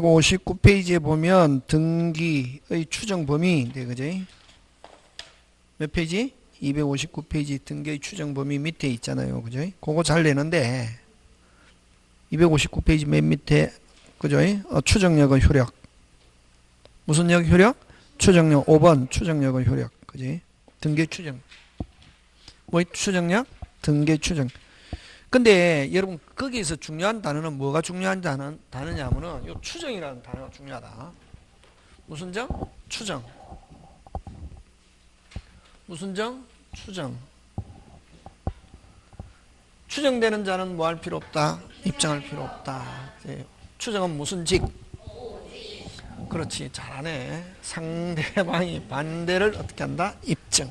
259페이지에 보면 등기의 추정 범위인데, 그지? 몇 페이지? 259페이지 등기의 추정 범위 밑에 있잖아요. 그죠? 그거 잘 내는데, 259페이지 맨 밑에, 그죠? 추정력의 효력. 무슨 력 효력? 추정력 5번 추정력의 효력. 그지? 등기 추정. 뭐 추정력? 등기 추정. 근데 여러분 거기에서 중요한 단어는 뭐가 중요한 단어냐면은 요 추정이라는 단어가 중요하다. 무슨 정? 추정. 무슨 정? 추정. 추정되는 자는 뭐 할 필요 없다? 입증할 필요 없다. 추정은 무슨 직? 그렇지, 잘하네. 상대방이 반대를 어떻게 한다? 입증.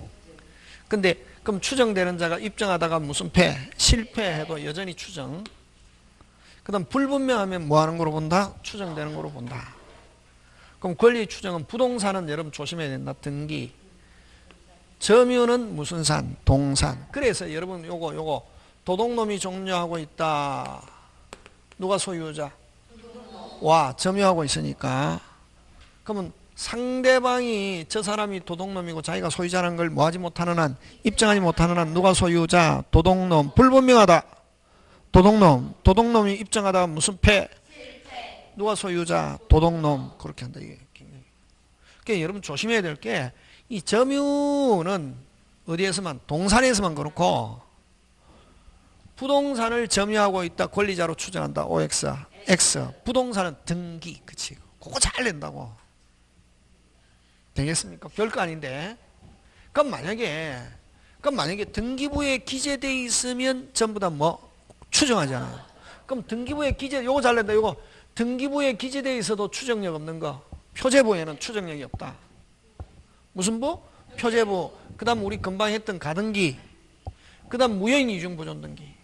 근데 그럼 추정되는 자가 입증하다가 무슨 패? 실패해도 여전히 추정. 그 다음 불분명하면 뭐 하는 거로 본다? 추정되는 거로 본다. 그럼 권리 추정은 부동산은 여러분 조심해야 된다. 등기. 점유는 무슨 산? 동산. 그래서 여러분 요거 도둑놈이 종료하고 있다. 누가 소유자? 와, 점유하고 있으니까. 그러면 상대방이 저 사람이 도둑놈이고 자기가 소유자라는 걸 뭐하지 못하는 한, 입증하지 못하는 한 누가 소유자? 도둑놈. 불분명하다. 도둑놈이 입증하다가 무슨 패? 누가 소유자? 도둑놈. 그렇게 한다. 이게. 그러니까 여러분 조심해야 될 게, 이 점유는 어디에서만? 동산에서만 그렇고, 부동산을 점유하고 있다. 권리자로 추정한다. OX. X. 부동산은 등기. 그치. 그거 잘 낸다고. 되겠습니까? 별거 아닌데. 그럼 만약에 등기부에 기재되어 있으면 전부 다 뭐? 추정하잖아요. 그럼 등기부에 요거 잘 낸다. 요거. 등기부에 기재되어 있어도 추정력 없는 거. 표제부에는 추정력이 없다. 무슨 부? 표제부. 그 다음 우리 금방 했던 가등기. 그 다음 무효인 이중 보존등기.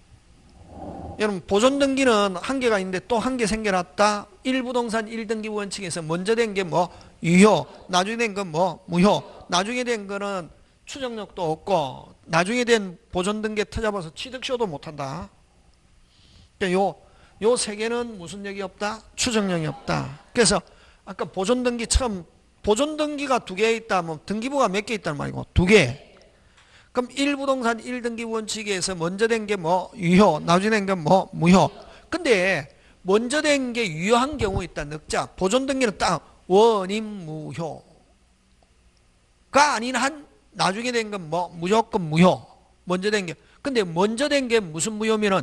여러분 보존등기는 한계가 있는데 또 한 개 생겨났다. 1부동산 1등기부 원칙에서 먼저 된 게 뭐? 유효. 나중에 된 건 뭐? 무효. 나중에 된 거는 추정력도 없고 나중에 된 보존등기에 터잡아서 취득쇼도 못한다. 그러니까 요 세 개는 무슨力없다? 추정력이 없다. 그래서 아까 보존등기 처음 보존등기가 2개 있다. 뭐 등기부가 몇 개 있다는 말이고 2개. 그럼 1부동산 1등기 원칙에서 먼저 된 게 뭐? 유효. 나중에 된 건 뭐? 무효. 근데 먼저 된 게 유효한 경우 있다. 넉자. 보존등기는 딱 원인 무효가 아닌 한 나중에 된 건 뭐? 무조건 무효. 먼저 된 게. 근데 먼저 된 게 무슨 무효면은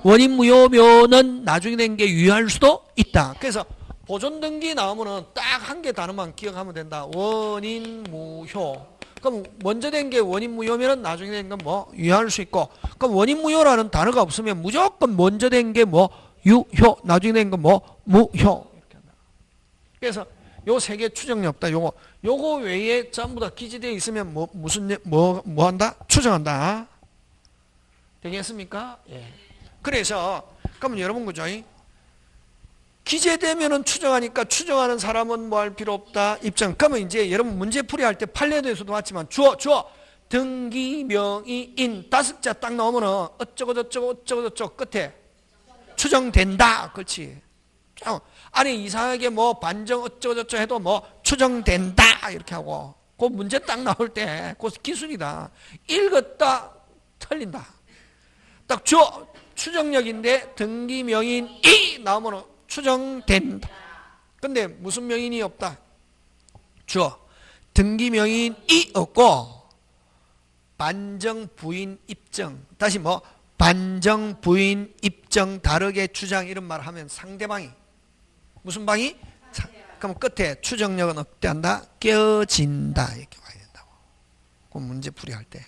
원인 무효면은 나중에 된 게 유효할 수도 있다. 그래서 보존등기 나오면은 딱 한 개 단어만 기억하면 된다. 원인 무효. 그럼 먼저 된 게 원인 무효면은 나중에 된 건 뭐? 유효할 수 있고. 그럼 원인 무효라는 단어가 없으면 무조건 먼저 된 게 뭐? 유효. 나중에 된 건 뭐? 무효. 이렇게 한다. 그래서 요 세 개 추정력 없다. 요거 외에 전부 다 기재되어 있으면 뭐 한다? 추정한다. 되겠습니까? 예. 그래서 그러면 여러분 그죠? 기재되면은 추정하니까 추정하는 사람은 뭐 할 필요 없다. 입증. 그러면 이제 여러분 문제풀이 할 때 판례도에서도 봤지만 주어 등기 명의인 5자 딱 나오면은 어쩌고 끝에 추정된다. 그렇지. 아니 이상하게 뭐 반정 어쩌고 해도 뭐 추정된다 이렇게 하고 그 문제 딱 나올 때 그 기술이다. 읽었다 틀린다. 딱 추정력인데 등기 명의인이 나오면은 추정된다. 근데 무슨 명인이 없다? 등기 명인이 없고 반정 부인 입정. 다시 뭐 반정 부인 입정 다르게 주장 이런 말 하면 상대방이 무슨 방이? 그럼 끝에 추정력은 어떻게 한다? 깨어진다 이렇게 와야 된다고. 그 문제풀이 할 때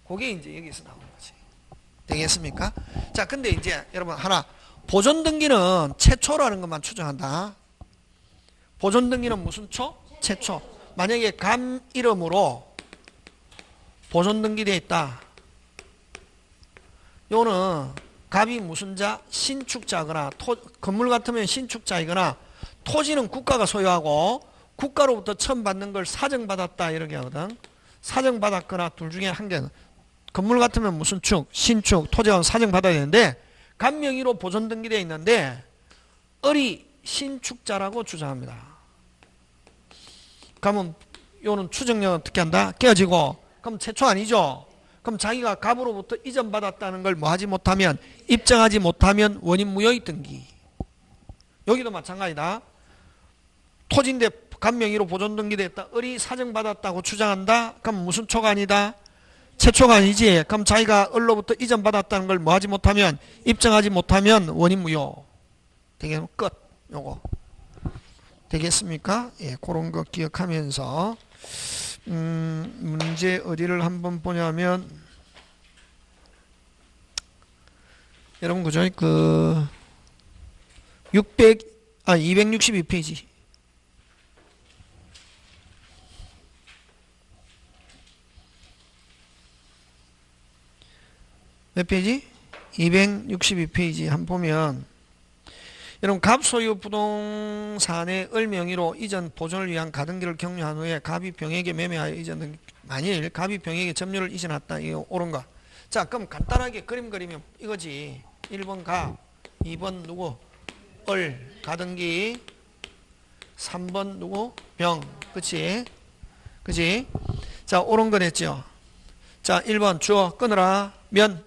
그게 이제 여기서 나오는 거지. 되겠습니까? 자, 근데 이제 여러분 하나 보존등기는 최초라는 것만 추정한다. 보존등기는 무슨 초? 최초. 만약에 감 이름으로 보존등기 되어 있다. 요는 갑이 무슨 자? 신축자거나 건물 같으면 신축자이거나 토지는 국가가 소유하고 국가로부터 처음 받는 걸 사정받았다 이렇게 하거든. 사정받았거나 둘 중에 한 개는 건물 같으면 무슨 축? 신축. 토지가 사정받아야 되는데 간 명의로 보존 등기되어 있는데 을이 신축자라고 주장합니다. 그러면 요는 추정력은 어떻게 한다? 깨어지고. 그럼 최초 아니죠? 그럼 자기가 갑으로부터 이전받았다는 걸 뭐 하지 못하면, 입증하지 못하면 원인 무효의 등기. 여기도 마찬가지다. 토지인데 갑 명의로 보존 등기됐다. 을이 사정받았다고 주장한다. 그럼 무슨 초가 아니다? 최초가 아니지. 그럼 자기가 을로부터 이전받았다는 걸 뭐 하지 못하면, 입증하지 못하면 원인 무효. 되겠 끝. 요거 되겠습니까? 예, 그런 거 기억하면서 문제 어디를 한번 보냐면, 여러분 그죠? 262페이지. 몇 페이지? 262페이지 한번 보면, 여러분 갑 소유 부동산의 을 명의로 이전 보존을 위한 가등기를 격려한 후에 갑이 병에게 매매하여 이전, 만일 갑이 병에게 점유를 이전했다. 이거 옳은 거. 자, 그럼 간단하게 그림 그리면 이거지. 1번 갑, 2번 누구? 을, 가등기, 3번 누구? 병. 그치? 그치? 자, 옳은 거 됐죠? 자, 1번 주어 끊으라. 면.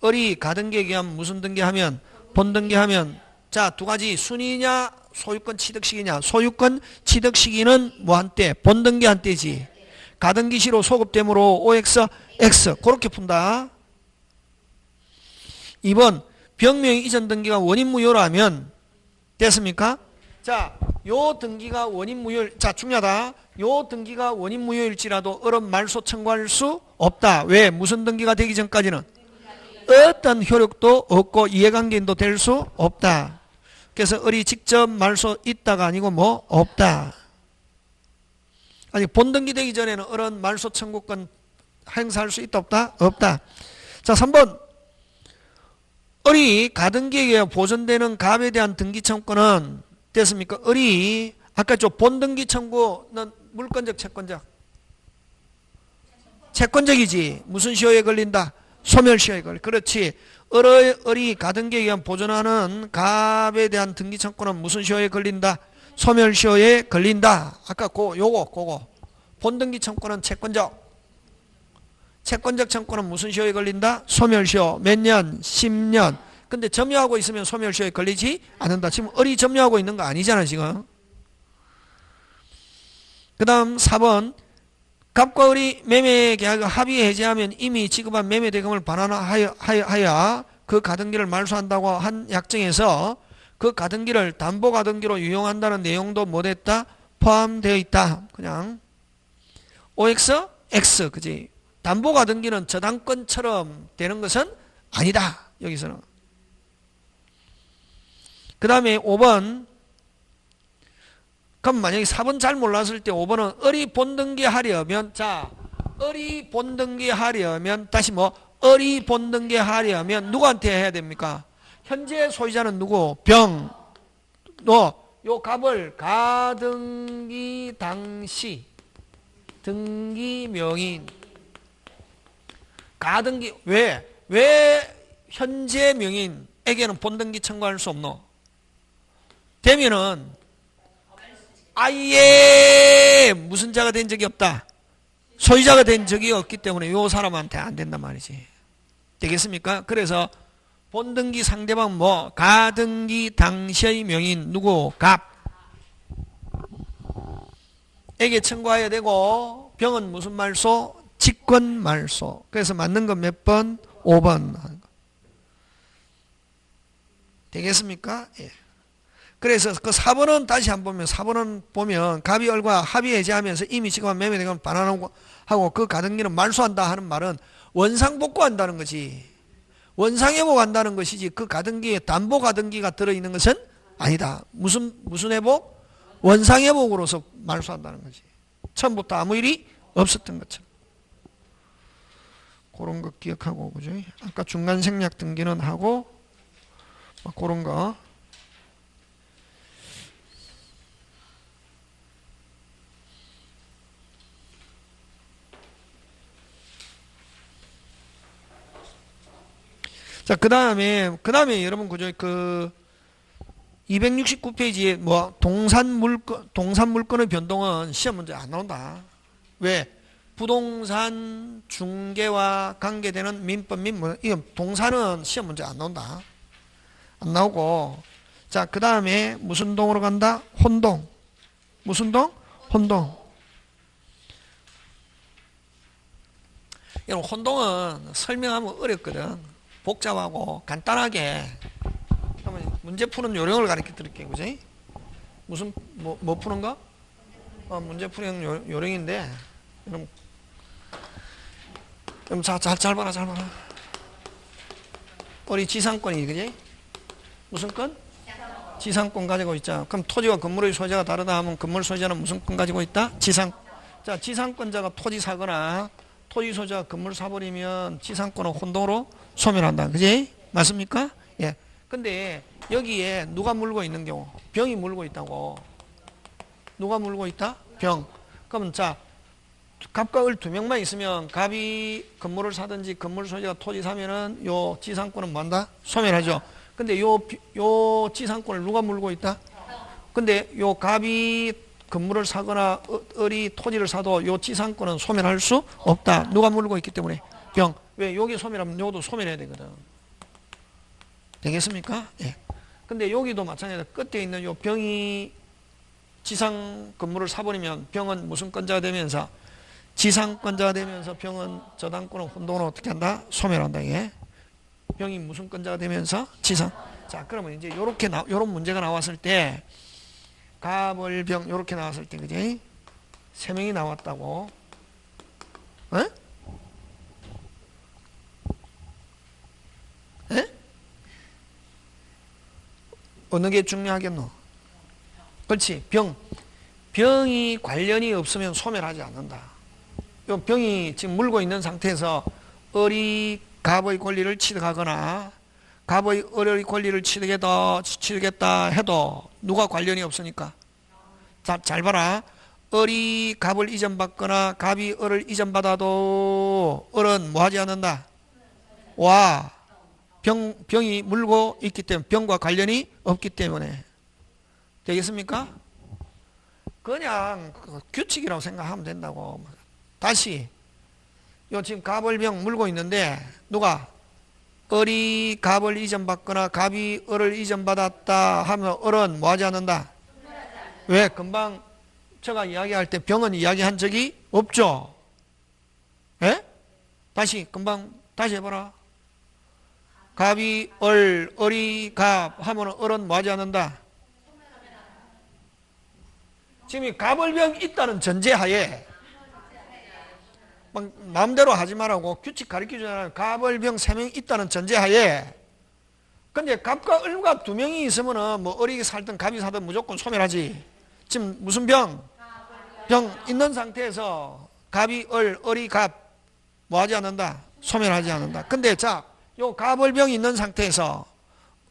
을이 가등기에 의한 무슨 등기하면? 본등기하면. 자, 두 가지. 순위냐 소유권 취득시기냐. 소유권 취득시기는 뭐 한때? 본등기 한때지. 가등기시로 소급되므로 OX, X. 그렇게 푼다. 2번 병명의 이전 등기가 원인 무효라면 됐습니까? 자, 요 등기가 원인 무효. 자, 중요하다. 요 등기가 원인 무효일지라도 을은 말소 청구할 수 없다. 왜? 무슨 등기가 되기 전까지는 어떤 효력도 없고 이해관계인도 될 수 없다. 그래서 을이 직접 말소 있다가 아니고 뭐 없다. 아니 본등기 되기 전에는 을은 말소 청구권 행사할 수 있다 없다? 없다. 자, 3번 을이 가등기에 의해 보존되는 갑에 대한 등기 청구권은 됐습니까? 을이 아까 저 본등기 청구는 물권적 채권적? 채권적이지. 무슨 시효에 걸린다? 소멸시효에 걸려. 그렇지. 을이 가등기에 의한 보존하는 갑에 대한 등기 청구는 무슨 시효에 걸린다? 소멸시효에 걸린다. 아까 요거 본등기 청구는 채권적. 채권적 청구는 무슨 시효에 걸린다? 소멸시효. 몇 년? 10년. 근데 점유하고 있으면 소멸시효에 걸리지 않는다. 지금 을이 점유하고 있는 거 아니잖아 지금. 그 다음 4번 갑과 을이 매매 계약을 합의 해지하면 이미 지급한 매매 대금을 반환하여 그 가등기를 말소한다고 한 약정에서 그 가등기를 담보 가등기로 유용한다는 내용도 못했다 포함되어 있다. 그냥 OX, X. 그지? 담보 가등기는 저당권처럼 되는 것은 아니다. 여기서는. 그 다음에 5번. 그럼 만약에 4번 잘 몰랐을 때 5번은 을이 본등기 하려면, 자, 을이 본등기 하려면, 다시 뭐, 을이 본등기 하려면 누구한테 해야 됩니까? 현재 소유자는 누구? 병. 요 갑을 가등기 당시 등기 명인. 가등기, 왜 현재 명인에게는 본등기 청구할 수 없노? 되면은 아예 무슨 자가 된 적이 없다. 소유자가 된 적이 없기 때문에 요 사람한테 안 된단 말이지. 되겠습니까? 그래서 본등기 상대방 뭐 가등기 당시의 명인 누구? 갑 에게 청구해야 되고 병은 무슨 말소? 직권 말소. 그래서 맞는 건 몇 번? 5번. 되겠습니까? 예. 그래서 그 4번은 다시 한번 보면 4번은 보면 갑이 을과 합의 해지하면서 이미 지급한 매매대금을 반환하고 그 가등기는 말소한다 하는 말은 원상복구한다는 거지. 원상회복한다는 것이지 그 가등기에 담보 가등기가 들어있는 것은 아니다. 무슨 회복? 원상회복으로서 말소한다는 거지. 처음부터 아무 일이 없었던 것처럼. 그런 거 기억하고, 그죠? 아까 중간 생략 등기는 하고 그런 거. 자, 그 다음에 여러분, 그죠? 그 269페이지에 뭐 동산 물건의 변동은 시험 문제 안 나온다. 왜? 부동산 중개와 관계되는 민법 및 이건 동산은 시험 문제 안 나온다. 안 나오고. 자, 그 다음에 무슨 동으로 간다? 혼동. 무슨 동? 혼동. 여러분, 혼동은 설명하면 어렵거든. 복잡하고 간단하게. 그러면 문제 푸는 요령을 가르쳐 드릴게요. 그지? 무슨, 뭐 푸는 거? 문제 푸는 요령인데, 그럼 잘 봐라, 잘 봐라. 우리 지상권이, 그지? 무슨 권? 지상권 가지고 있자. 그럼 토지와 건물의 소재가 다르다 하면 건물 소유자는 무슨 권 가지고 있다? 자, 지상권자가 토지 사거나 토지 소유자가 건물 사버리면 지상권은 혼동으로 소멸한다. 그지? 맞습니까? 예. 근데 여기에 누가 물고 있는 경우? 병이 물고 있다고. 누가 물고 있다? 병. 그러면 자, 갑과 을 두 명만 있으면 갑이 건물을 사든지 건물 소유자가 토지 사면은 요 지상권은 뭐한다? 소멸하죠. 근데 요 지상권을 누가 물고 있다? 근데 요 갑이 건물을 사거나 을이 토지를 사도 요 지상권은 소멸할 수 없다. 누가 물고 있기 때문에. 병. 왜? 여기 소멸하면 요도 소멸해야 되거든. 되겠습니까? 예. 근데 여기도 마찬가지로 끝에 있는 요 병이 지상 건물을 사버리면 병은 무슨 권자가 되면서 지상권자가 되면서 병은 저당권은 혼동으로 어떻게 한다? 소멸한다. 예. 병이 무슨 권자가 되면서 지상. 자, 그러면 이제 요런 문제가 나왔을 때 갑을병 요렇게 나왔을 때 그지? 세 명이 나왔다고. 에? 에? 어느 게 중요하겠노? 그렇지. 병이 관련이 없으면 소멸하지 않는다. 요 병이 지금 물고 있는 상태에서 을이 갑의 권리를 취득하거나 갑의 을의 권리를 취득했다 해도 누가 관련이 없으니까. 자, 잘 봐라. 을이 갑을 이전받거나 갑이 을을 이전받아도 을은 뭐하지 않는다? 와, 병이 물고 있기 때문에 병과 관련이 없기 때문에. 되겠습니까? 그냥 규칙이라고 생각하면 된다고. 다시 요 지금 갑을 병 물고 있는데 누가 을이 갑을 이전받거나 갑이 을을 이전받았다 하면 을은 뭐하지 않는다? 왜? 금방 제가 이야기할 때 병은 이야기한 적이 없죠. 예? 금방 다시 해봐라. 갑이 을, 을이 갑 하면 을은 뭐하지 않는다? 지금 갑을병 있다는 전제하에 막 마음대로 하지 말라고 규칙 가르쳐주잖아요. 갑을병 3명 있다는 전제하에. 근데 갑과 을과 2명이 있으면은 뭐 을이 살든 갑이 살든 무조건 소멸하지. 지금 무슨 병? 병 있는 상태에서 갑이 을, 을이 갑 뭐하지 않는다? 소멸하지 않는다. 근데 자, 요 갑을병이 있는 상태에서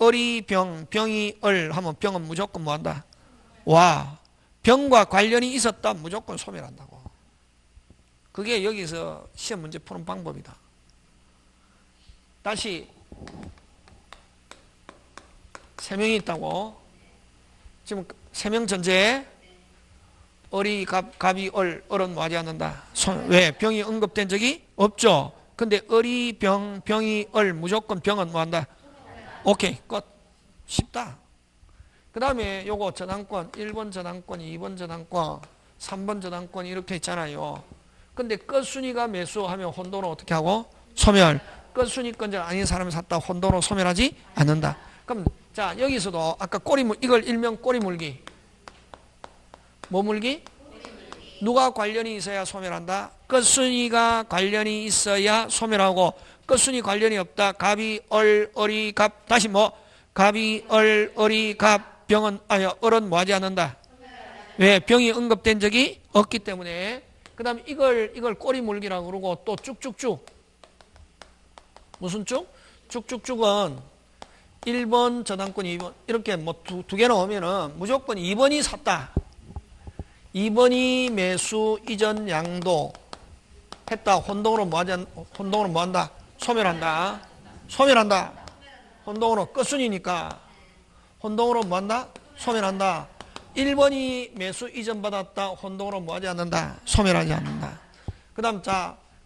을이 병, 병이 을 하면 병은 무조건 뭐한다? 와, 병과 관련이 있었다 무조건 소멸한다고. 그게 여기서 시험 문제 푸는 방법이다. 다시 3명이 있다고. 지금 3명 전제에 을이 갑이 을은 뭐하지 않는다? 왜? 병이 언급된 적이 없죠. 근데 을이 병이 을 무조건 병은 뭐한다? 오케이, 끝. 쉽다. 그 다음에 요거 저당권 1번 저당권, 2번 저당권, 3번 저당권 이렇게 있잖아요. 근데 끝순위가 매수하면 혼돈을 어떻게 하고? 소멸. 끝순위권자 아닌 사람이 샀다 혼돈으로 소멸하지 않는다. 그럼 자, 여기서도 아까 이걸 일명 꼬리 물기. 뭐 물기? 누가 관련이 있어야 소멸한다? 끝순위가 관련이 있어야 소멸하고 끝순위 관련이 없다. 갑이 을이 갑. 다시 뭐? 갑이 을이 갑. 병은 을은 뭐하지 않는다? 왜? 병이 언급된 적이 없기 때문에. 그 다음에 이걸 꼬리 물기라고 그러고 또 쭉쭉쭉. 무슨 쭉? 쭉쭉쭉은 1번 저당권 2번 이렇게 뭐 두 개 넣으면은 무조건 2번이 샀다. 2번이 매수 이전 양도 했다. 혼동으로 뭐한다? 소멸한다. 혼동으로 끝순이니까 혼동으로 뭐한다? 소멸한다. 1번이 매수 이전 받았다. 혼동으로 뭐하지 않는다? 소멸하지 않는다. 그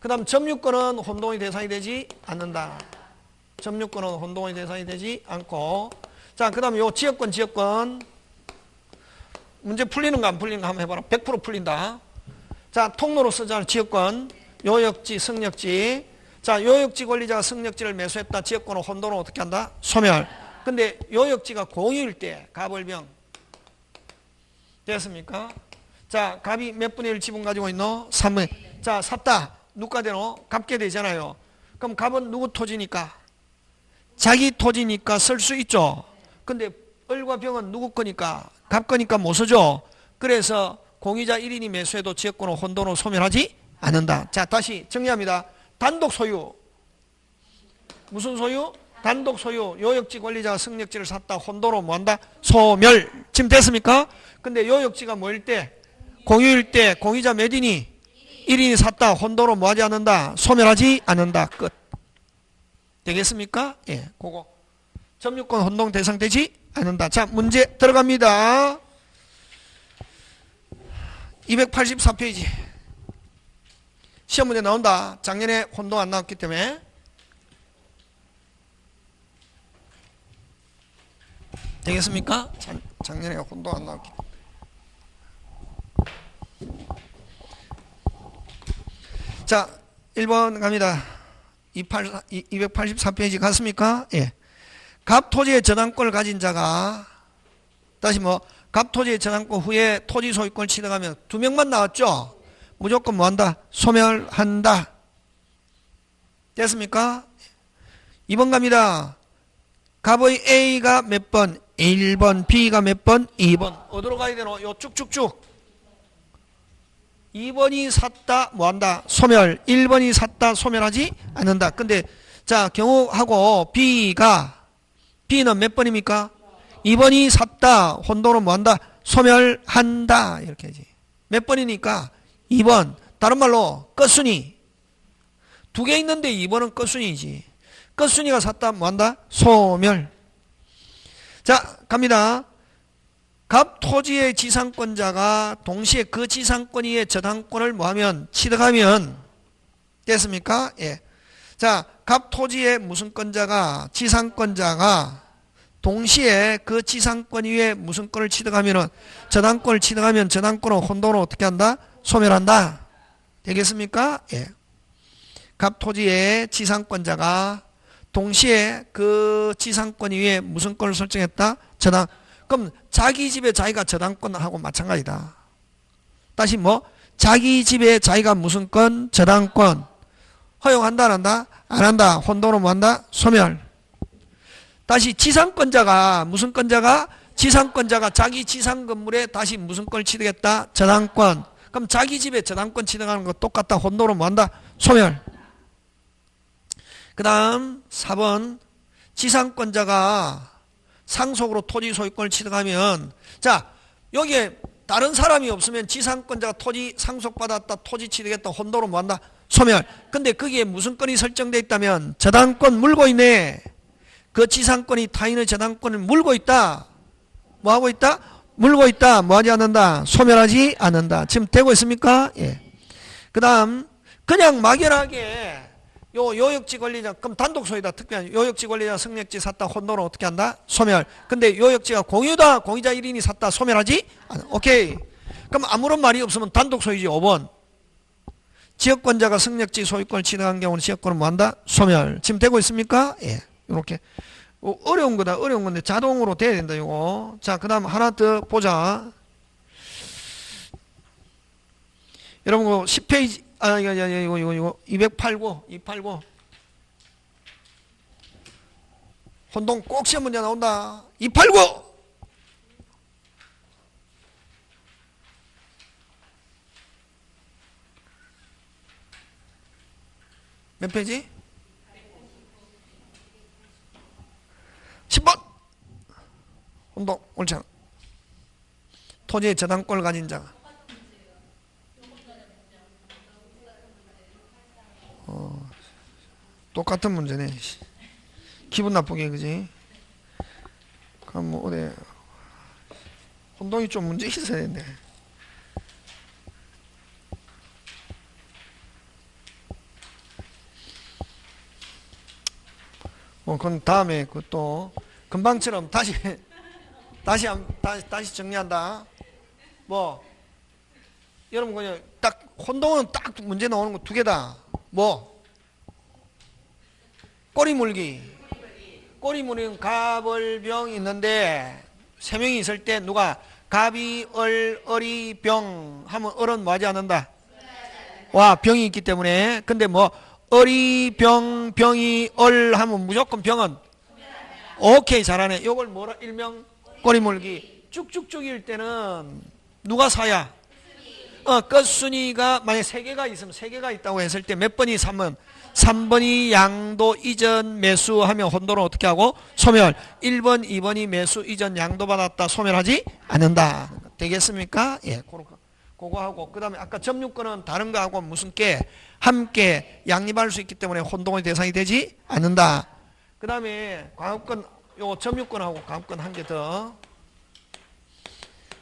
다음 점유권은 혼동의 대상이 되지 않는다. 점유권은 혼동의 대상이 되지 않고. 자, 그 다음 요 지역권. 문제 풀리는가 안 풀리는가 한번 해봐라. 100% 풀린다. 자, 통로로 쓰잖아. 지역권. 요역지, 승역지. 자, 요역지 권리자가 승역지를 매수했다. 지역권은 혼동으로 어떻게 한다? 소멸. 근데 요역지가 공유일 때 갑을병. 됐습니까? 자, 갑이 몇 분의 1 지분 가지고 있노? 3분의 1. 자, 샀다. 누가 되노? 갚게 되잖아요. 그럼 갑은 누구 토지니까? 자기 토지니까 쓸 수 있죠. 근데 을과 병은 누구 거니까? 갑 거니까 못 쓰죠. 그래서 공유자 1인이 매수해도 지역권은 혼돈으로 소멸하지 않는다. 자, 다시 정리합니다. 단독 소유. 무슨 소유? 단독 소유. 요역지 권리자가 승역지를 샀다. 혼돈으로 뭐한다? 소멸. 지금 됐습니까? 근데 요역지가 뭐일 때? 공유일 때 공유자 몇 인이? 1인이 샀다. 혼돈으로 뭐하지 않는다? 소멸하지 않는다. 끝. 되겠습니까? 예, 그거. 점유권 혼동 대상 되지 않는다. 자, 문제 들어갑니다. 284페이지. 시험 문제 나온다. 작년에 혼동 안 나왔기 때문에. 되겠습니까? 작년에 혼동 안 나왔기 때문에. 자, 1번 갑니다. 284페이지 갔습니까? 예. 갑토지의 저당권을 가진 자가, 다시 갑토지의 저당권 후에 토지 소유권을 취득하면 2명만 나왔죠? 무조건 뭐한다? 소멸한다. 됐습니까? 2번 갑니다. 갑의 A가 몇 번? 1번. B가 몇 번? 2번. 어디로 가야 되노? 요 쭉쭉쭉. 2번이 샀다. 뭐한다? 소멸. 1번이 샀다. 소멸하지 않는다. 근데 자, 경우하고 B는 몇 번입니까? 2번이 샀다. 혼돈으로 뭐한다? 소멸한다. 이렇게 하지. 몇 번이니까? 2번. 다른 말로 끝순위. 2개 있는데 2번은 끝순위지. 끝순위가 샀다. 뭐한다? 소멸. 자, 갑니다. 갑 토지의 지상권자가 동시에 그 지상권 위에 저당권을 뭐하면? 취득하면 됐습니까? 예. 자, 갑 토지의 무슨 권자가, 지상권자가 동시에 그 지상권 위에 무슨 권을 취득하면은, 저당권을 취득하면 저당권은 혼돈으로 어떻게 한다? 소멸한다. 되겠습니까? 예. 갑 토지의 지상권자가 동시에 그 지상권 위에 무슨 권을 설정했다? 저당. 그럼 자기 집에 자기가 저당권을 하고 마찬가지다. 다시 자기 집에 자기가 무슨 권? 저당권. 허용한다 안 한다? 안 한다. 혼돈으로 뭐한다? 소멸. 다시 지상권자가 무슨 권자가? 지상권자가 자기 지상 건물에 다시 무슨 권을 취득했다? 저당권. 그럼 자기 집에 저당권 취득하는 거 똑같다. 혼돈으로 뭐한다? 소멸. 그 다음 4번. 지상권자가 상속으로 토지 소유권을 취득하면, 자, 여기에 다른 사람이 없으면 지상권자가 토지 상속받았다, 토지 취득했다, 혼돈으로 뭐한다? 소멸. 근데 거기에 무슨 건이 설정되어 있다면 저당권 물고 있네. 그 지상권이 타인의 저당권을 물고 있다. 뭐하고 있다? 물고 있다. 뭐하지 않는다? 소멸하지 않는다. 지금 되고 있습니까? 예. 그 다음 그냥 막연하게 요역지 권리자, 그럼 단독 소유다. 특별한 요역지 권리자 승역지 샀다. 혼돈으로 어떻게 한다? 소멸. 근데 요역지가 공유다. 공유자 1인이 샀다. 소멸하지? 오케이. 그럼 아무런 말이 없으면 단독 소유지. 5번. 지역권자가 승역지 소유권을 취득한 경우는 지역권은 뭐한다? 소멸. 지금 되고 있습니까? 예. 요렇게. 어려운 거다. 어려운 건데 자동으로 돼야 된다. 요거. 자, 그 다음 하나 더 보자. 여러분, 그 10페이지. 이거 289 혼동 꼭 시험 문제 나온다. 289 몇 페이지? 10번 혼동 옳지 않아. 토지의 저당권을 가진 자가 똑같은 문제네. 기분 나쁘게, 그지? 그럼 뭐 어디 혼동이 좀 문제 있어야 되는데. 뭐 그건 다음에 그또 금방처럼 다시 정리한다. 뭐 여러분 그냥 딱 혼동은 딱 문제 나오는 거 두 개다. 뭐 꼬리 물기. 꼬리 물기는 갑을병이 있는데 세 명이 있을 때 누가 갑이 얼이 병 하면 얼은 뭐 하지 않는다. 와 병이 있기 때문에. 근데 뭐 얼이 병이 얼 하면 무조건 병은 오케이 잘하네. 요걸 뭐라 일명 꼬리 물기. 쭉쭉쭉일 때는 누가 사야? 끝순위가 만약 세 개가 있으면 세 개가 있다고 했을 때 몇 번이 3번? 3번이 양도 이전 매수 하면 혼돈을 어떻게 하고? 소멸. 1번, 2번이 매수 이전 양도 받았다. 소멸하지 않는다. 되겠습니까? 예, 그거 하고. 그 다음에 아까 점유권은 다른 거하고 무슨 게 함께 양립할 수 있기 때문에 혼동의 대상이 되지 않는다. 그 다음에 광업권, 요 점유권하고 광업권 한 개 더.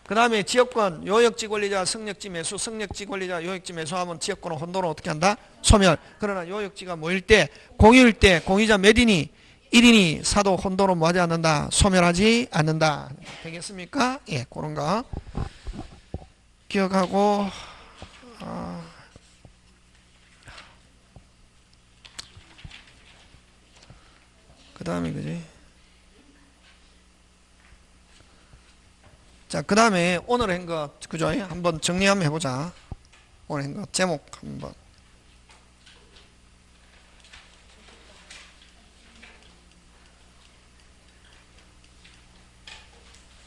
그 다음에 지역권, 요역지 권리자, 승역지 매수, 승역지 권리자, 요역지 매수하면 지역권은 혼돈을 어떻게 한다? 소멸. 그러나 요역지가 뭐일 때, 공유일 때, 공유자 몇 인이? 1인이 사도 혼돈을 뭐 하지 않는다? 소멸하지 않는다. 되겠습니까? 예, 그런 거. 기억하고, 그 다음에 그지? 자, 그 다음에 오늘 한 거, 그죠? 한번 정리 한번 해보자. 오늘 한 거, 제목 한번.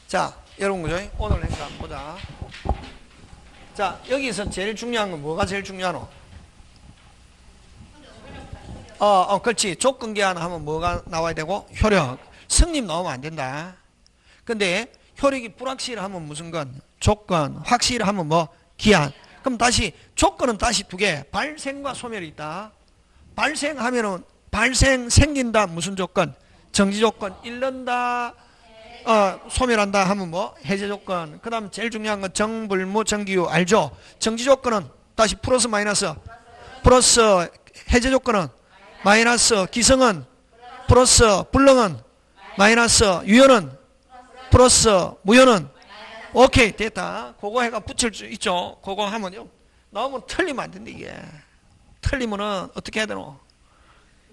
자, 여러분, 그죠? 오늘 한 거 한번 보자. 자, 여기서 제일 중요한 건 뭐가 제일 중요하노? 그렇지. 조건 기한 하면 뭐가 나와야 되고? 효력. 성립 나오면 안 된다. 근데, 효력이 불확실하면 무슨 건? 조건. 확실하면 뭐? 기한. 그럼 다시 조건은 다시 두 개. 발생과 소멸이 있다. 발생하면은 생긴다. 무슨 조건? 정지 조건. 잃는다. 소멸한다 하면 뭐? 해제 조건. 그 다음 제일 중요한 건 정불무 정기유. 알죠? 정지 조건은 다시 플러스 마이너스. 플러스 해제 조건은 마이너스. 기성은 플러스. 불능은 마이너스. 유효는 플러스 무효는 오케이 됐다. 그거 해가 붙일 수 있죠. 그거 하면요 나오면 틀리면 안 된다. 이게 틀리면은 어떻게 해야 되노?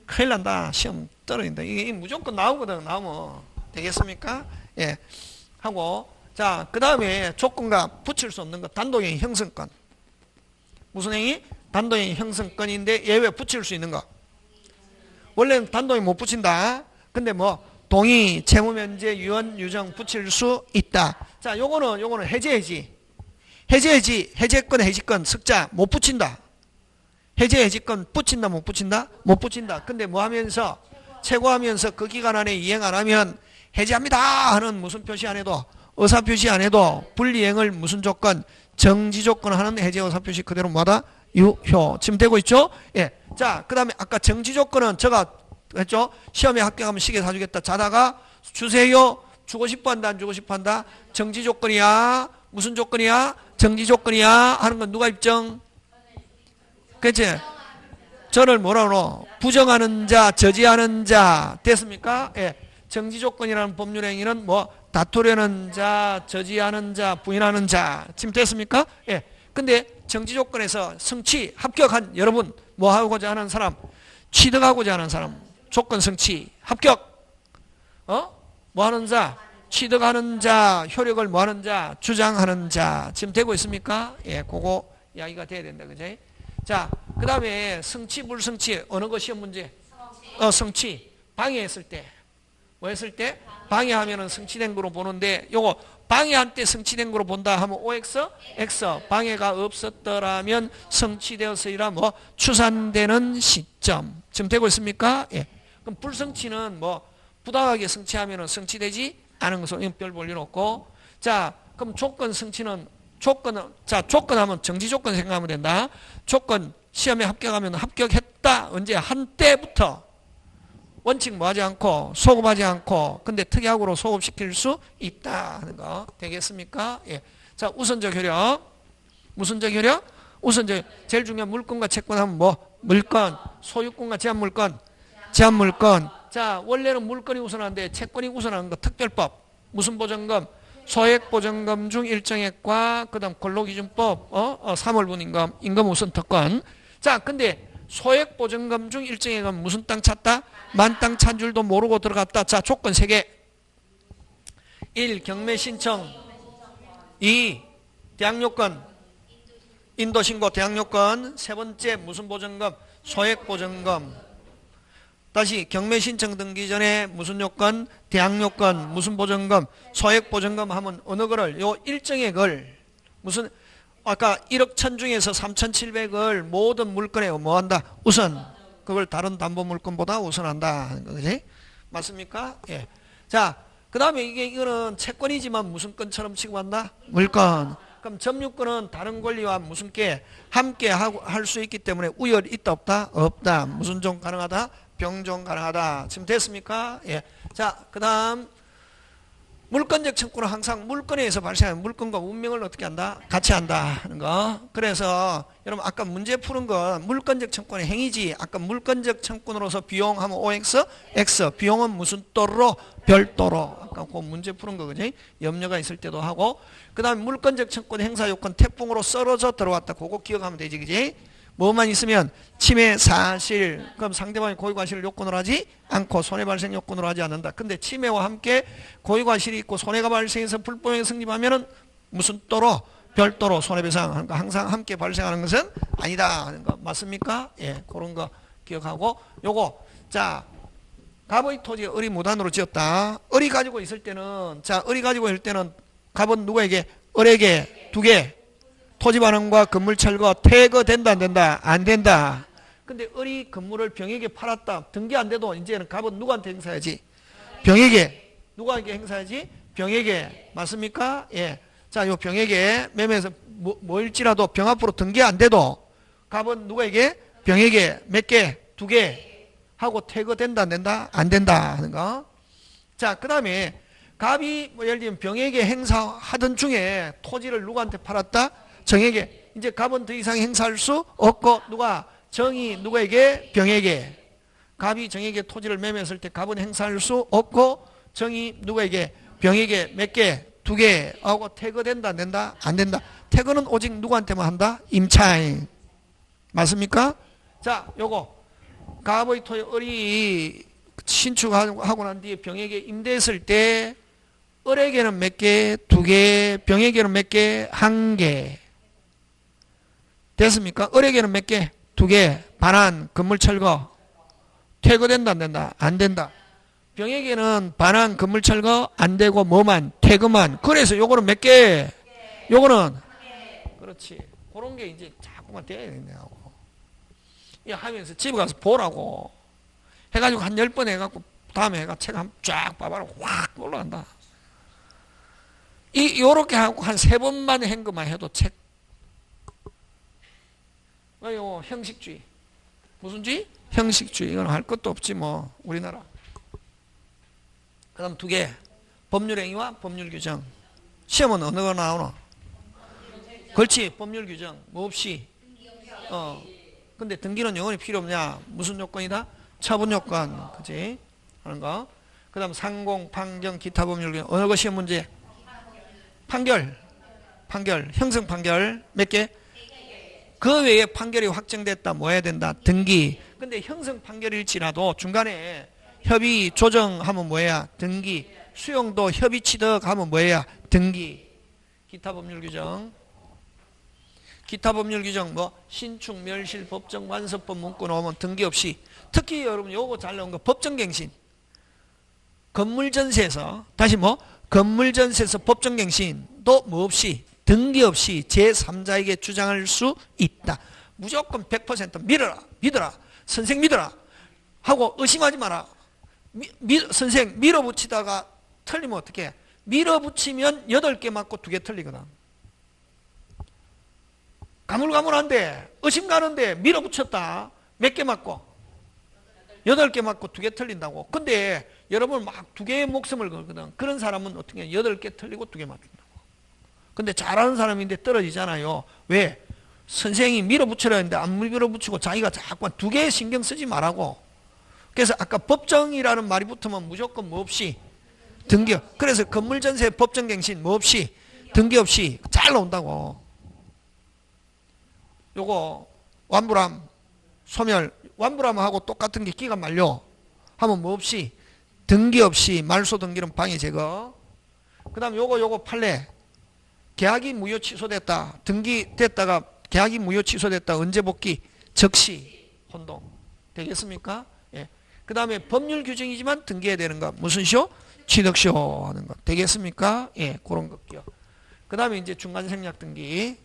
큰일 난다. 시험 떨어진다. 이게 무조건 나오거든. 나오면 되겠습니까? 예 하고 자 그 다음에 조건과 붙일 수 없는 거 단독행위 형성권. 무슨 행위? 단독행위 형성권인데 예외 붙일 수 있는 거 원래는 단독행위 못 붙인다. 근데 뭐 동의, 채무면제, 유언, 유정 붙일 수 있다. 자, 요거는 해제해지. 해제권, 해지권, 석자 못 붙인다. 해제권 붙인다, 못 붙인다? 못 붙인다. 근데 뭐 하면서? 최고하면서 그 기간 안에 이행 안 하면 해제합니다 하는 무슨 표시 안 해도, 의사 표시 안 해도 불이행을 무슨 조건? 정지 조건 하는 해제 의사 표시 그대로 뭐다? 유효. 지금 되고 있죠? 예. 자, 그 다음에 아까 정지 조건은 제가 했죠? 시험에 합격하면 시계 사주겠다. 자다가 주세요. 주고 싶어 한다, 안 주고 싶어 한다? 정지 조건이야? 무슨 조건이야? 정지 조건이야? 하는 건 누가 입증? 그치? 저를 뭐라 그러? 부정하는 자, 저지하는 자. 됐습니까? 예. 정지 조건이라는 법률 행위는 뭐 다투려는 자, 저지하는 자, 부인하는 자. 지금 됐습니까? 예. 근데 정지 조건에서 성취, 합격한 여러분, 뭐 하고자 하는 사람? 취득하고자 하는 사람. 조건 성취, 합격. 뭐 하는 자? 취득하는 자, 효력을 뭐 하는 자? 주장하는 자. 지금 되고 있습니까? 예, 그거 이야기가 돼야 된다. 그지? 자, 그 다음에 성취, 불성취. 어느 거 시험 문제? 성취. 방해했을 때. 뭐 했을 때? 방해하면은 성취된 거로 보는데, 요거 방해한 때 성취된 거로 본다 하면 OX, X. 방해가 없었더라면 성취되었으리라 뭐 추산되는 시점. 지금 되고 있습니까? 예. 그럼 불성취는 뭐 부당하게 성취하면은 성취되지 않은 것은 별 볼 일 없고. 자, 그럼 조건 성취는 조건 하면 정지 조건 생각하면 된다. 조건 시험에 합격하면 합격했다. 언제? 한때부터 원칙 뭐 하지 않고 소급하지 않고 근데 특약으로 소급시킬 수 있다 하는 거 되겠습니까? 예. 자, 우선적 효력. 무슨적 효력? 우선적 제일 중요한 물건과 채권 하면 뭐? 물건. 소유권과 제한물건. 제한물건. 자, 원래는 물건이 우선한데 채권이 우선하는 거 특별법. 무슨 보전금? 소액보전금 중 일정액과 그다음 근로기준법 3월분 임금 우선 특권. 자, 근데 소액보전금 중 일정액은 무슨 땅 찾다? 만땅 찬 줄도 모르고 들어갔다. 자, 조건 3개. 1. 경매 신청. 2. 대항요건. 인도신고 대항요건. 세 번째 무슨 보전금? 소액보전금. 다시 경매 신청 등기 전에 무슨 요건? 대항요건. 무슨 보전금? 소액보전금 하면 어느 거를? 요 일정액을 무슨 아까 1억 천 중에서 3,700을 모든 물건에 뭐 한다? 우선. 그걸 다른 담보 물건보다 우선한다 하는 거, 그지? 맞습니까? 예. 자, 그 다음에 이거는 채권이지만 무슨 건처럼 취급한다? 물건. 그럼 점유권은 다른 권리와 무슨 게 함께 할 수 있기 때문에 우열이 있다 없다? 없다. 무슨 종 가능하다? 병종 가능하다. 지금 됐습니까? 예. 자, 그 다음 물건적 청구는 항상 물건에서 발생하는 물건과 운명을 어떻게 한다? 같이 한다 하는 거. 그래서 여러분 아까 문제 푸는 건 물건적 청구는 행위지. 아까 물건적 청구로서 비용하면 OX, X. 비용은 무슨 또로? 별도로. 아까 그 문제 푸는 거 그지? 염려가 있을 때도 하고. 그 다음에 물건적 청구는 행사 요건 태풍으로 썰어져 들어왔다. 그거 기억하면 되지, 그지? 뭐만 있으면 침해 사실. 그럼 상대방이 고의과실을 요건으로 하지 않고 손해발생 요건으로 하지 않는다. 근데 침해와 함께 고의과실이 있고 손해가 발생해서 불법행위 성립하면은 무슨 또로? 별도로 손해배상 하는 거. 항상 함께 발생하는 것은 아니다 하는 거. 맞습니까? 예, 그런 거 기억하고. 요거 자, 갑의 토지에 을이 무단으로 지었다. 을이 가지고 있을 때는 자, 을이 가지고 있을 때는 갑은 누구에게? 을에게 2개. 토지 반환과 건물 철거 퇴거된다 안 된다? 안 된다. 근데 을이 건물을 병에게 팔았다. 등기 안 돼도 이제는 갑은 누구한테 행사해야지? 병에게. 누구에게 행사해야지? 병에게. 맞습니까? 예. 자, 요 병에게 매매에서 뭐일지라도 병 앞으로 등기 안 돼도 갑은 누구에게? 병에게 몇 개? 2개 하고 퇴거된다 안 된다? 안 된다 하는 거. 자, 그 다음에 갑이 뭐 예를 들면 병에게 행사하던 중에 토지를 누구한테 팔았다? 정에게. 이제 갑은 더 이상 행사할 수 없고 누가? 정이 누구에게? 병에게. 갑이 정에게 토지를 매매했을 때 갑은 행사할 수 없고 정이 누구에게? 병에게 몇 개? 2개 하고 퇴거된다 안 된다? 안 된다. 퇴거는 오직 누구한테만 한다? 임차인. 맞습니까? 자, 요거 갑의 토지 을이 신축하고 난 뒤에 병에게 임대했을 때 을에게는 몇 개? 2개. 병에게는 몇 개? 1개. 됐습니까? 을에게는 몇 개? 2개. 반환, 건물 철거. 퇴거된다 안 된다? 안 된다. 병에게는 반환, 건물 철거 안 되고 뭐만? 퇴거만. 그래서 요거는 몇 개? 요거는 그렇지. 그런 게 이제 자꾸만 돼야 되냐고. 이 하면서 집에 가서 보라고. 해가지고 한 10번 해갖고 다음에 해가 책 한 쫙 봐봐라. 확 올라간다. 요렇게 하고 한 3번만 한 것만 해도 책. 요 형식주의. 무슨 주의? 형식주의. 이건 할 것도 없지 뭐 우리나라. 그 다음 2개. 법률행위와 법률규정. 시험은 어느 거 나오나? 그렇지. 법률규정. 뭐 없이. 근데 등기는 영원히 필요 없냐? 무슨 요건이다? 처분요건. 그치? 하는 거. 그 다음 상공, 판경, 기타 법률규정. 어느 거 시험 문제? 판결. 형성 판결. 몇 개? 그 외에 판결이 확정됐다. 뭐 해야 된다? 등기. 근데 형성 판결일지라도 중간에 협의 조정하면 뭐야? 등기. 수용도 협의 취득하면 뭐야? 등기. 기타 법률 규정. 기타 법률 규정 뭐 신축, 멸실, 법정, 완서법 문구 나오면 등기 없이. 특히 여러분 요거 잘 나온 거 법정갱신. 건물전세에서 다시 뭐 건물전세에서 법정갱신도 뭐 없이 등기 없이 제3자에게 주장할 수 있다. 무조건 100% 믿어라. 선생 믿어라. 하고 의심하지 마라. 선생 밀어붙이다가 틀리면 어떻게? 밀어붙이면 8개 맞고 2개 틀리거든. 가물가물한데 의심 가는데 밀어붙였다. 몇 개 맞고? 8개 맞고 2개 틀린다고. 근데 여러분 막 2개의 목숨을 걸거든. 그런 사람은 어떻게 해? 8개 틀리고 2개 맞춘다고. 근데 잘하는 사람인데 떨어지잖아요. 왜? 선생이 밀어붙이려 했는데 안 밀어붙이고 자기가 자꾸 2개 신경 쓰지 말라고. 그래서 아까 법정이라는 말이 붙으면 무조건 뭐 없이 등기. 그래서 건물전세 법정갱신 뭐 없이 등기 없이 잘 나온다고. 요거 완불함 소멸 완불함하고 똑같은 게 기간 만료 하면 뭐 없이 등기 없이 말소 등기는 방해 제거. 그 다음 요거 판례 계약이 무효 취소됐다. 등기 됐다가 계약이 무효 취소됐다. 언제 복귀? 적시 혼동 되겠습니까? 예. 그 다음에 법률 규정이지만 등기해야 되는 거 무슨 시효? 취득시효 하는 거 되겠습니까? 예, 그런 것요. 그 다음에 이제 중간 생략 등기.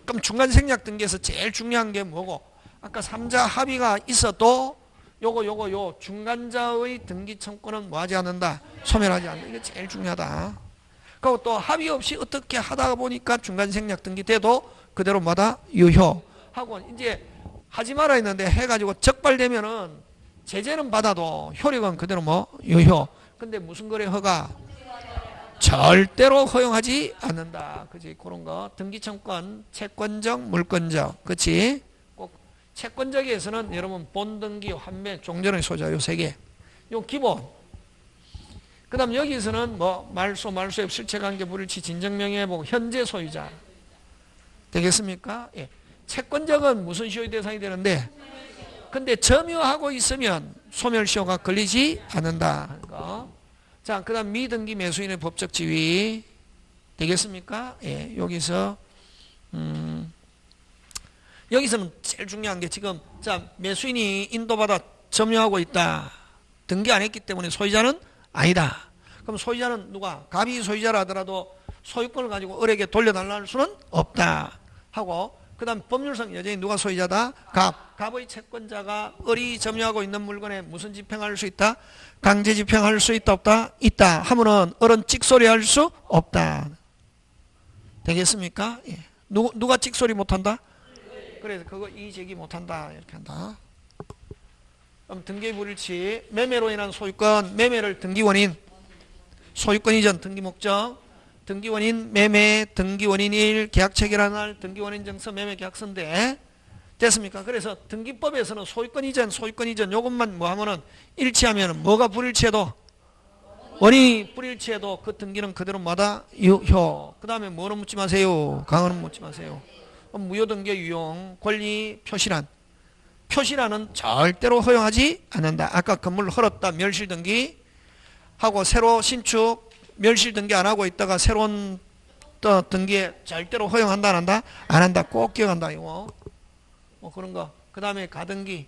그럼 중간 생략 등기에서 제일 중요한 게 뭐고? 아까 3자 합의가 있어도 요 중간자의 등기 청구는 뭐하지 않는다? 소멸하지 않는다. 이게 제일 중요하다. 그리고 또 합의 없이 어떻게 하다 보니까 중간 생략 등기 돼도 그대로 뭐다? 유효하고 이제 하지 말아 했는데 해가지고 적발되면은 제재는 받아도 효력은 그대로 뭐? 유효. 근데 무슨 거래 허가? 절대로 허용하지 않는다. 그지? 그런 거. 등기청권, 채권적, 물권적. 그치? 꼭 채권적에서는 여러분 본등기, 환매, 종전의 소자 요 3개. 요 기본. 그 다음 여기서는 뭐 말소, 말소협, 실체관계, 불일치, 진정명예회복, 현재 소유자. 되겠습니까? 예. 채권적은 무슨 시효의 대상이 되는데 근데 점유하고 있으면 소멸시효가 걸리지 않는다. 자, 그 다음 미등기 매수인의 법적 지위 되겠습니까? 예, 여기서 여기서는 제일 중요한 게 지금 자 매수인이 인도받아 점유하고 있다. 등기 안 했기 때문에 소유자는 아니다. 그럼 소유자는 누가? 갑이 소유자라 하더라도 소유권을 가지고 을에게 돌려달라는 수는 없다. 하고 그 다음 법률상 여전히 누가 소유자다? 갑의 채권자가 을이 점유하고 있는 물건에 무슨 집행할 수 있다? 강제 집행할 수 있다 없다? 있다 하면은 을은 찍소리 할 수 없다. 되겠습니까? 예. 누가 찍소리 못한다? 그래서 그거 이의제기 못한다 이렇게 한다. 그럼 등기의 불일치 매매로 인한 소유권 매매를 등기원인 소유권 이전 등기목적 등기원인 매매 등기원인 1 계약 체결한 날 등기원인 정서 매매 계약서인데 됐습니까? 그래서 등기법에서는 소유권 이전 요것만 뭐 하면은 일치하면은 뭐가 불일치해도 원인이 불일치해도 그 등기는 그대로 마다 유효. 그 다음에 뭐는 묻지 마세요. 강어는 묻지 마세요. 무효등기 유용 권리 표시란 표시란은 절대로 허용하지 않는다. 아까 건물 헐었다 멸실등기 하고 새로 신축 멸실 등기 안 하고 있다가 새로운 또 등기에 절대로 허용한다 안 한다? 안 한다. 꼭 기억한다 이거. 뭐 그런 거. 그 다음에 가등기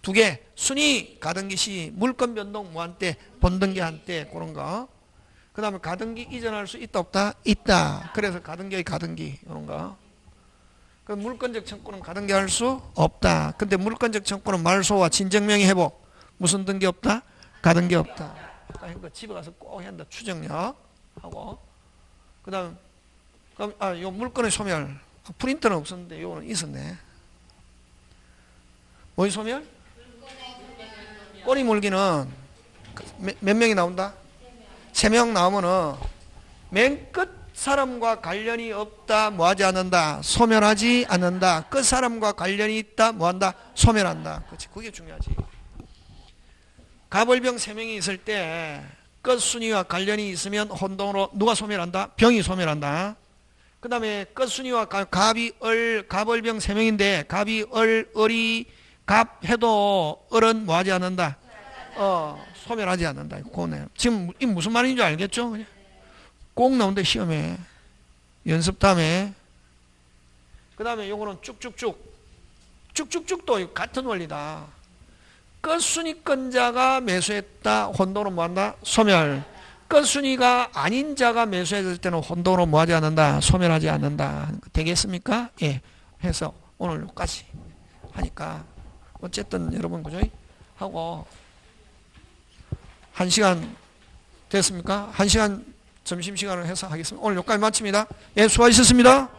2개 순위 가등기 시 물권 변동 무한대 본등기 한때 그런 거. 그 다음에 가등기 이전할 수 있다 없다? 있다. 그래서 가등기의 가등기 이런 거. 그 물권적 청구는 가등기 할 수 없다. 근데 물권적 청구는 말소와 진정명의 회복 무슨 등기 없다? 가등기 없다. 아까 집에 가서 꼭 해야 한다. 추정력 하고 그다음 요 물건의 소멸 프린터는 없었는데 요거는 있었네. 뭐의 소멸? 꼬리 물기는 몇 명이 나온다? 3명 나오면은 맨 끝 사람과 관련이 없다 뭐하지 않는다 소멸하지 않는다. 끝 사람과 관련이 있다 뭐한다 소멸한다. 그렇지. 그게 중요하지. 갑을병 3명이 있을 때 끝순위와 관련이 있으면 혼동으로 누가 소멸한다? 병이 소멸한다. 그 다음에 끝순위와 갑이 갑을병 3명인데 갑이 을이 갑 해도 을은 뭐하지 않는다? 소멸하지 않는다. 그거네. 지금 이 무슨 말인지 알겠죠? 꼭 나온대 시험에 연습 다음에. 그 다음에 요거는 쭉쭉쭉도 같은 원리다. 끝순위권자가 매수했다. 혼동으로 뭐한다? 소멸. 끝순위가 아닌 자가 매수했을 때는 혼동으로 뭐하지 않는다? 소멸하지 않는다. 되겠습니까? 예. 해서 오늘 여기까지 하니까 어쨌든 여러분 그죠? 하고 1시간 됐습니까? 1시간 점심시간을 해서 하겠습니다. 오늘 여기까지 마칩니다. 예, 수고하셨습니다.